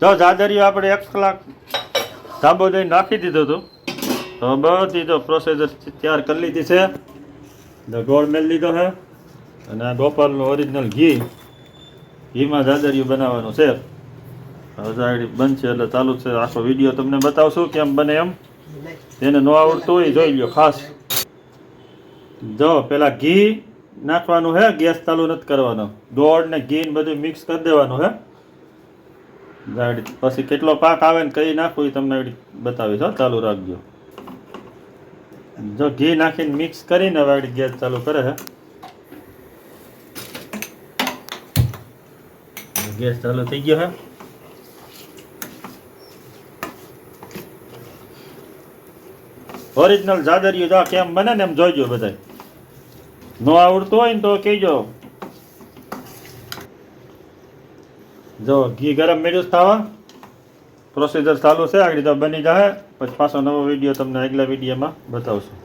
જો જાદરિયું આપણે 1 કલાક ધાબો દઈને નાખી દીધું હતું. તો બધી તો પ્રોસેસર તૈયાર કરી લીધી છે. ગોળ મેળ લીધો છે અને આ ગોપાલનું ઓરિજિનલ ઘીમાં જાદરિયું બનાવવાનું છે. હવે બનશે એટલે ચાલુ છે. આખો વિડીયો તમને બતાવશું કેમ બને એમ. એને ન આવડતું હોય જોઈ લ્યો ખાસ. જો પેલા ઘી નાખવાનું છે, ગેસ ચાલુ નથી કરવાનો. ગોળ ને ઘી ને બધું મિક્સ કરી દેવાનું છે. પછી કેટલો પાક આવે ને કઈ નાખવું એ તમને બતાવીશ. ચાલુ રાખજો. જો ઘી નાખીને મિક્સ કરીને હવે ગેસ ચાલુ કરે છે. ગેસ ચાલુ થઈ ગયો છે. ઓરિજિનલ જાદરિયું જો કેમ બને ને એમ જોઈજો બધા. ન આવડતું હોય ને તો કહેજો. જો ઘી ગરમ મેળ્યું થવા પ્રોસીજર ચાલુ છે. આગળ તો બની જાય પછી પાછો નવો વિડીયો તમને આગલા વિડીયોમાં બતાવશું.